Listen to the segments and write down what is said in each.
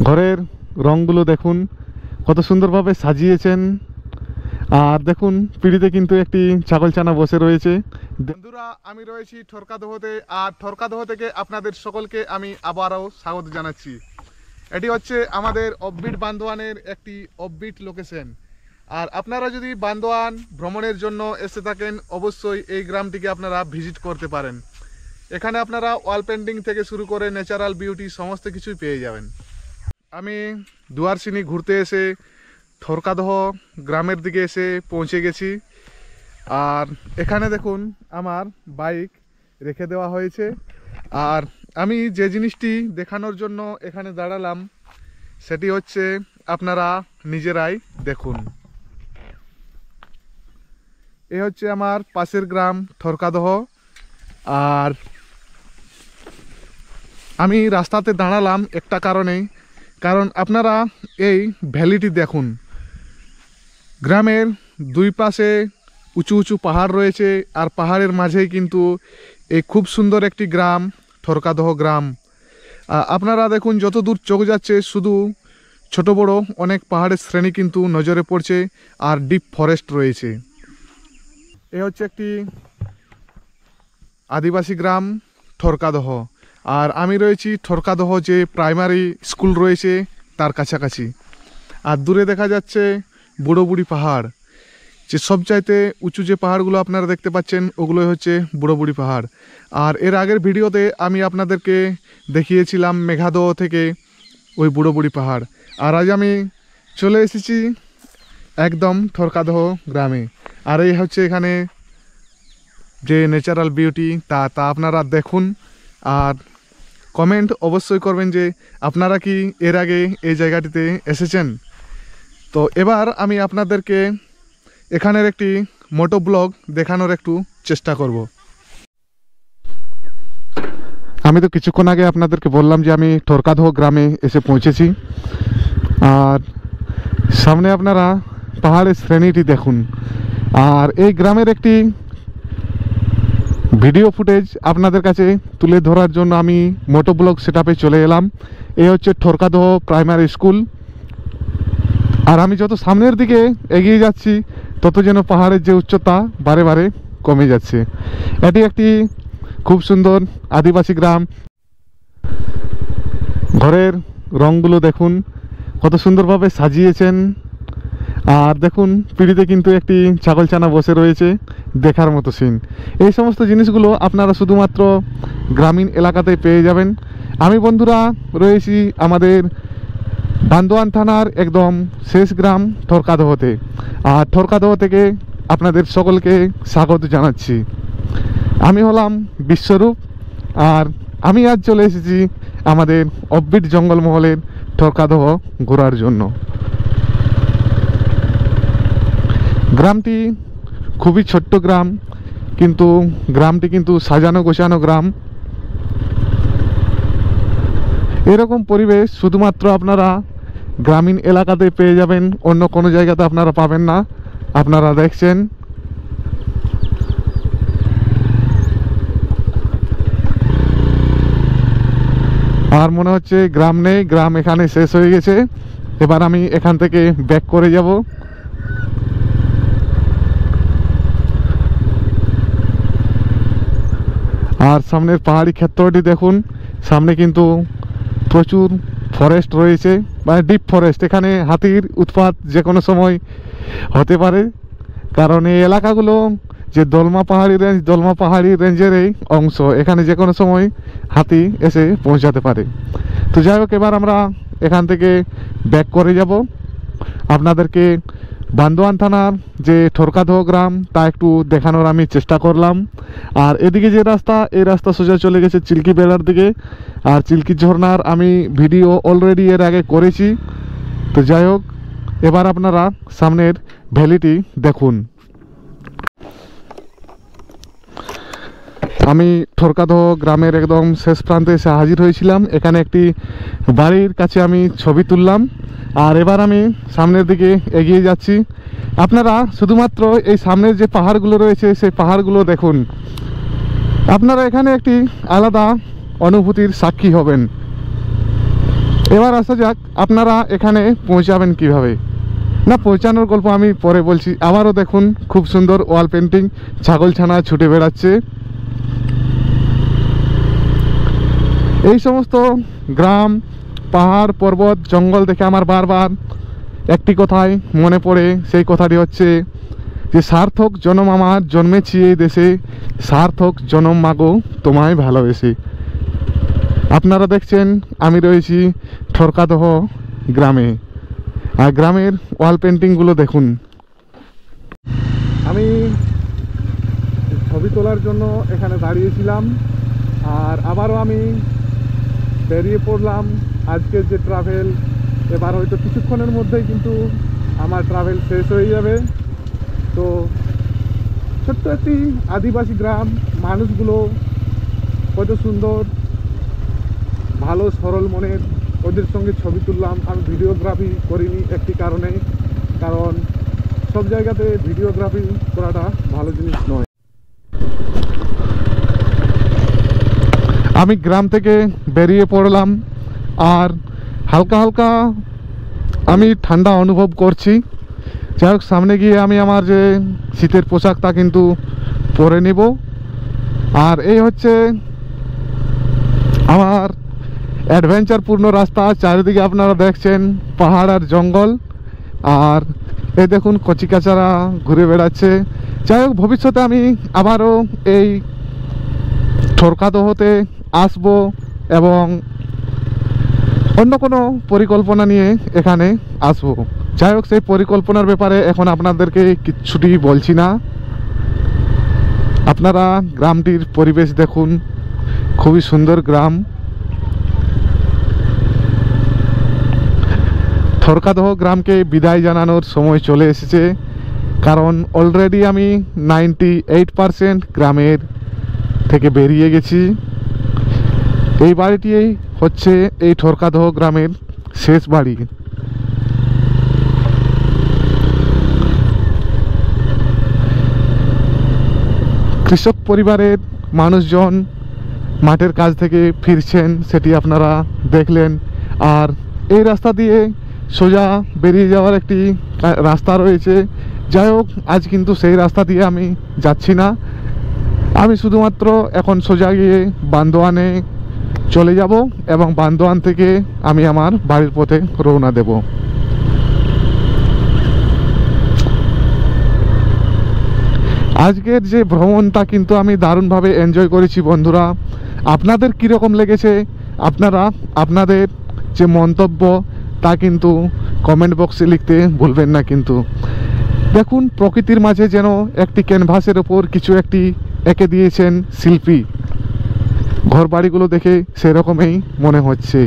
ঘরের রংগুলো দেখুন কত সুন্দরভাবে সাজিয়েছেন। আর দেখুন পিড়িতে কিন্তু একটি ছাগলছানা বসে রয়েছে। বন্ধুরা, আমি রয়েছি ঠরকাদহতে, আর ঠরকাদহ থেকে আপনাদের সকলকে আমি আবারও স্বাগত জানাচ্ছি। এটি হচ্ছে আমাদের অফবিট বান্দোয়ানের একটি অফবিট লোকেশন। আর আপনারা যদি বান্দোয়ান ভ্রমণের জন্য এসে থাকেন, অবশ্যই এই গ্রামটিকে আপনারা ভিজিট করতে পারেন। এখানে আপনারা ওয়াল পেন্টিং থেকে শুরু করে ন্যাচারাল বিউটি সমস্ত কিছুই পেয়ে যাবেন। আমি দুয়ারসিনি ঘুরতে এসে ঠরকাদহ গ্রামের দিকে এসে পৌঁছে গেছি। আর এখানে দেখুন আমার বাইক রেখে দেওয়া হয়েছে। আর আমি যে জিনিসটি দেখানোর জন্য এখানে দাঁড়ালাম সেটি হচ্ছে আপনারা নিজেরাই দেখুন। এ হচ্ছে আমার পাশের গ্রাম ঠরকাদহ। আর আমি রাস্তাতে দাঁড়ালাম একটা কারণেই, কারণ আপনারা এই ভ্যালিটি দেখুন। গ্রামের দুই পাশে উঁচু উঁচু পাহাড় রয়েছে, আর পাহাড়ের মাঝেই কিন্তু এই খুব সুন্দর একটি গ্রাম ঠরকাদহ গ্রাম। আপনারা দেখুন যত দূর চোখ যাচ্ছে শুধু ছোট বড় অনেক পাহাড়ের শ্রেণী কিন্তু নজরে পড়ছে, আর ডিপ ফরেস্ট রয়েছে। এ হচ্ছে একটি আদিবাসী গ্রাম ঠরকাদহ। আর আমি রয়েছি ঠরকাদহ যে প্রাইমারি স্কুল রয়েছে তার কাছাকাছি। আর দূরে দেখা যাচ্ছে বুড়ো বুড়ি পাহাড়। যে সবচাইতে উঁচু যে পাহাড়গুলো আপনারা দেখতে পাচ্ছেন ওগুলোই হচ্ছে বুড়ো বুড়ি পাহাড়। আর এর আগের ভিডিওতে আমি আপনাদেরকে দেখিয়েছিলাম মেঘাদহ থেকে ওই বুড়ো বুড়ি পাহাড়। আর আজ আমি চলে এসেছি একদম ঠরকাদহ গ্রামে। আর এই হচ্ছে এখানে যে ন্যাচারাল বিউটি তা আপনারা দেখুন। আর কমেন্ট অবশ্যই করবেন যে আপনারা কি এর আগে এই জায়গাটিতে এসেছেন। তো এবার আমি আপনাদেরকে এখানের একটি মোটো ব্লগ দেখানোর একটু চেষ্টা করব। আমি তো কিছুক্ষণ আগে আপনাদেরকে বললাম যে আমি ঠরকাদহ গ্রামে এসে পৌঁছেছি। আর সামনে আপনারা পাহাড়ের শ্রেণীটি দেখুন। আর এই গ্রামের একটি ভিডিও ফুটেজ আপনাদের কাছে তুলে ধরার জন্য আমি মোটো ব্লগ সেটআপে চলে এলাম। এই হচ্ছে ঠরকাদহ প্রাইমারি স্কুল। আর আমি যত সামনের দিকে এগিয়ে যাচ্ছি তত যেন পাহাড়ের যে উচ্চতা বারে বারে কমে যাচ্ছে। এটি একটি খুব সুন্দর আদিবাসী গ্রাম। ঘরের রংগুলো দেখুন কত সুন্দরভাবে সাজিয়েছেন। আর দেখুন পিড়িতে কিন্তু একটি ছাগলছানা বসে রয়েছে, দেখার মতো সিন। এই সমস্ত জিনিসগুলো আপনারা শুধুমাত্র গ্রামীণ এলাকাতে পেয়ে যাবেন। আমি বন্ধুরা রয়েছি আমাদের বান্দোয়ান থানার একদম শেষ গ্রাম ঠরকাদহতে। আর ঠরকাদহ থেকে আপনাদের সকলকে স্বাগত জানাচ্ছি। আমি হলাম বিশ্বরূপ, আর আমি আজ চলে এসেছি আমাদের অফবিট জঙ্গলমহলের ঠরকাদহ ঘোরার জন্য। গ্রামটি খুবই ছোট্ট গ্রাম, কিন্তু গ্রামটি কিন্তু সাজানো গোছানো গ্রাম। এরকম পরিবেশ শুধুমাত্র আপনারা গ্রামীণ এলাকাতে পেয়ে যাবেন, অন্য কোনো জায়গাতে আপনারা পাবেন না। আপনারা দেখছেন আর মনে হচ্ছে গ্রাম নেই, গ্রাম এখানে শেষ হয়ে গেছে। এবার আমি এখান থেকে ব্যাক করে যাব। আর সামনের পাহাড়ি ক্ষেত্রটি দেখুন। সামনে কিন্তু প্রচুর ফরেস্ট রয়েছে, মানে ডিপ ফরেস্ট। এখানে হাতির উৎপাত যে কোনো সময় হতে পারে, কারণ এই এলাকাগুলো যে দলমা পাহাড়ি রেঞ্জের এই অংশ। এখানে যে কোনো সময় হাতি এসে পৌঁছাতে পারে। তো যাই হোক, এবার আমরা এখান থেকে ব্যাক করে যাব। আপনাদেরকে বান্দোয়ান থানার যে ঠরকাদহ গ্রাম তা একটু দেখানোর আমি চেষ্টা করলাম। আর এদিকে যে রাস্তা, এই রাস্তা সোজা চলে গেছে চিল্কি বেড়ার দিকে। আর চিল্কি ঝর্ণার আমি ভিডিও অলরেডি এর আগে করেছি। তো যাই হোক, এবার আপনারা সামনের ভ্যালিটি দেখুন। আমি ঠরকাদহ গ্রামের একদম শেষ প্রান্তে এসে হাজির হয়েছিলাম। এখানে একটি বাড়ির কাছে আমি ছবি তুললাম। আর এবার আমি সামনের দিকে এগিয়ে যাচ্ছি। আপনারা শুধুমাত্র এই সামনের যে পাহাড়গুলো রয়েছে সেই পাহাড়গুলো দেখুন। আপনারা এখানে একটি আলাদা অনুভূতির সাক্ষী হবেন। এবার আসা যাক আপনারা এখানে পৌঁছাবেন কিভাবে। না, পৌঁছানোর গল্প আমি পরে বলছি। আবারও দেখুন খুব সুন্দর ওয়াল পেন্টিং, ছাগলছানা ছুটে বেড়াচ্ছে। এই সমস্ত গ্রাম, পাহাড়, পর্বত, জঙ্গল দেখে আমার বারবার একটি কথাই মনে পড়ে। সেই কথাটি হচ্ছে যে সার্থক জনম আমার জন্মেছি এই দেশে, সার্থক জনম মাগো তোমায় ভালোবেসে। আপনারা দেখছেন আমি রয়েছি ঠরকাদহ গ্রামে, আর গ্রামের ওয়াল পেন্টিংগুলো দেখুন। আমি ছবি তোলার জন্য এখানে দাঁড়িয়েছিলাম, আর আবারও আমি বেরিয়ে পড়লাম আজকের যে ট্রাভেল। এবার হয়তো কিছুক্ষণের মধ্যেই কিন্তু আমার ট্রাভেল শেষ হয়ে যাবে। তো ছোট্ট একটি আদিবাসী গ্রাম, মানুষগুলো কত সুন্দর, ভালো সরল মনের, ওদের সঙ্গে ছবি তুললাম। আমি ভিডিওগ্রাফি করিনি একটি কারণে, কারণ সব জায়গাতে ভিডিওগ্রাফি করাটা ভালো জিনিস নয়। আমি গ্রাম থেকে বেরিয়ে পড়লাম, আর হালকা হালকা আমি ঠান্ডা অনুভব করছি। যাই হোক, সামনে গিয়ে আমি আমার যে শীতের পোশাক তা কিন্তু পরে নেব। আর এই হচ্ছে আমার অ্যাডভেঞ্চারপূর্ণ রাস্তা। চারিদিকে আপনারা দেখছেন পাহাড় আর জঙ্গল, আর এই দেখুন কচিকাচারা ঘুরে বেড়াচ্ছে। যাই হোক, ভবিষ্যতে আমি আবারও এই ঠরকাদহতে আসবো এবং অন্য কোনো পরিকল্পনা নিয়ে এখানে আসবো। যাই হোক, সেই পরিকল্পনার ব্যাপারে এখন আপনাদেরকে কিচ্ছুটি বলছি না। আপনারা গ্রামটির পরিবেশ দেখুন, খুবই সুন্দর গ্রাম। ঠরকাদহ গ্রামকে বিদায় জানানোর সময় চলে এসেছে, কারণ অলরেডি আমি 98% গ্রামের থেকে বেরিয়ে গেছি। এই বাড়িটি হচ্ছে এই ঠরকাদহ গ্রামের শেষ বাড়ি। কৃষক পরিবারের মানুষজন মাঠের কাজ থেকে ফিরছেন, সেটি আপনারা দেখলেন। আর এই রাস্তা দিয়ে সোজা বেরিয়ে যাওয়ার একটি রাস্তা রয়েছে। যাই হোক, আজ কিন্তু সেই রাস্তা দিয়ে আমি যাচ্ছি না। আমি শুধুমাত্র এখন সোজা গিয়ে বান্দোয়ানে চলে যাব এবং বান্দোয়ান থেকে আমি আমার বাড়ির পথে রওনা দেব। আজকের যে ভ্রমণটা কিন্তু আমি দারুণভাবে এনজয় করেছি বন্ধুরা। আপনাদের কীরকম লেগেছে আপনারা আপনাদের যে মন্তব্য তা কিন্তু কমেন্ট বক্সে লিখতে ভুলবেন না। কিন্তু দেখুন, প্রকৃতির মাঝে যেন একটি ক্যানভাসের ওপর কিছু একটি এঁকে দিয়েছেন শিল্পী। ঘরবাড়িগুলো দেখে সেরকমই মনে হচ্ছে।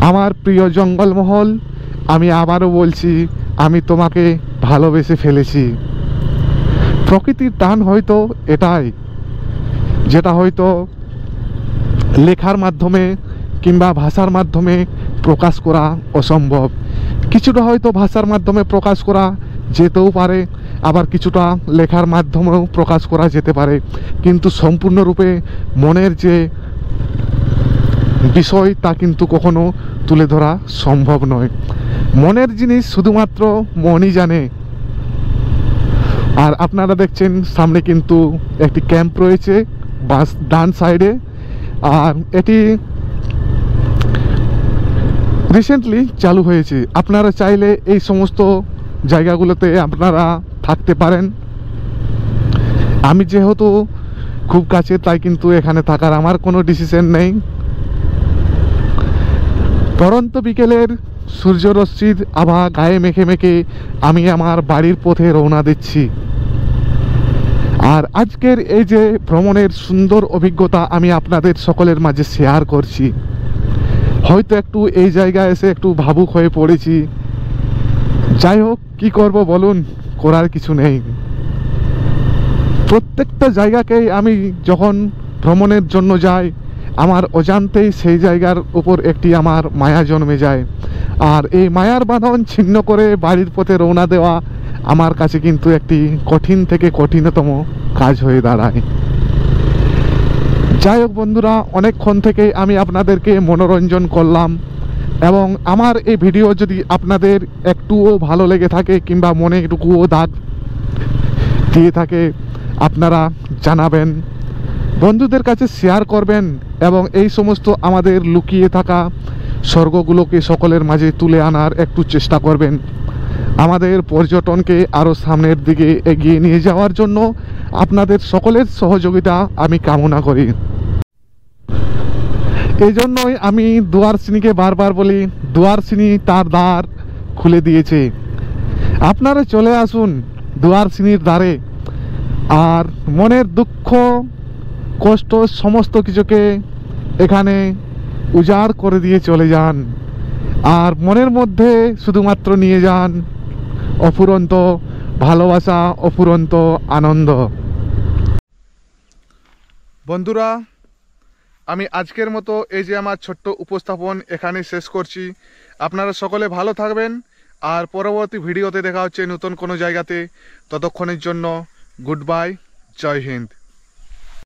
আমার প্রিয় জঙ্গলমহল, আমি আবারও বলছি, আমি তোমাকে ভালোবেসে ফেলেছি। প্রকৃতির টান হয়তো এটাই, যেটা হয়তো লেখার মাধ্যমে কিংবা ভাষার মাধ্যমে প্রকাশ করা অসম্ভব। কিছুটা হয়তো ভাষার মাধ্যমে প্রকাশ করা যেতেও পারে, আবার কিছুটা লেখার মাধ্যমেও প্রকাশ করা যেতে পারে, কিন্তু সম্পূর্ণরূপে মনের যে বিষয় তা কিন্তু কখনো তুলে ধরা সম্ভব নয়। মনের জিনিস শুধুমাত্র মনই জানে। আর আপনারা দেখছেন সামনে কিন্তু একটি ক্যাম্প রয়েছে বাস ডান সাইডে, আর এটি রিসেন্টলি চালু হয়েছে। আপনারা চাইলে এই সমস্ত জায়গাগুলোতে আপনারা থাকতে পারেন। আমি যেহেতু খুব কাছে, তাই কিন্তু এখানে থাকার আমার কোনো ডিসিশন নেই। পরন্ত বিকেলের সূর্যরশ্মির আভা গায়ে মেখে মেখে আমি আমার বাড়ির পথে রওনা দিচ্ছি। আর আজকের এই যে ভ্রমণের সুন্দর অভিজ্ঞতা আমি আপনাদের সকলের মাঝে শেয়ার করছি। হয়তো একটু এই জায়গায় এসে একটু ভাবুক হয়ে পড়েছি। যাই হোক, কি করব বলুন, করার কিছু নেই। প্রত্যেকটা জায়গাকেই আমি যখন ভ্রমণের জন্য যাই, আমার অজান্তেই সেই জায়গার উপর একটি আমার মায়া জন্মে যায়। আর এই মায়ার বাঁধন ছিন্ন করে বাড়ির পথে রওনা দেওয়া আমার কাছে কিন্তু একটি কঠিন থেকে কঠিনতম কাজ হয়ে দাঁড়ায়। যাই হোক বন্ধুরা, অনেকক্ষণ থেকে আমি আপনাদেরকে মনোরঞ্জন করলাম, এবং আমার এই ভিডিও যদি আপনাদের একটুও ভালো লেগে থাকে কিংবা মনে একটুকুও দাগ দিয়ে থাকে, আপনারা জানাবেন, বন্ধুদের কাছে শেয়ার করবেন, এবং এই সমস্ত আমাদের লুকিয়ে থাকা স্বর্গগুলোকে সকলের মাঝে তুলে আনার একটু চেষ্টা করবেন। আমাদের পর্যটনকে আরও সামনের দিকে এগিয়ে নিয়ে যাওয়ার জন্য আপনাদের সকলের সহযোগিতা আমি কামনা করি। এই জন্যই আমি দুয়ারসিনীকে বারবার বলি, দুয়ারসিনী তার দ্বার খুলে দিয়েছে, আপনারা চলে আসুন দুয়ারসিনীর দ্বারে, আর মনের দুঃখ কষ্ট সমস্ত কিছুকে এখানে উজাড় করে দিয়ে চলে যান, আর মনের মধ্যে শুধুমাত্র নিয়ে যান অফুরন্ত ভালোবাসা, অফুরন্ত আনন্দ। বন্ধুরা, আমি আজকের মতো এই যে আমার ছোট্ট উপস্থাপন এখানে শেষ করছি। আপনারা সকলে ভালো থাকবেন, আর পরবর্তী ভিডিওতে দেখা হচ্ছে নতুন কোনো জায়গাতে। ততক্ষণের জন্য গুড বাই, জয় হিন্দ।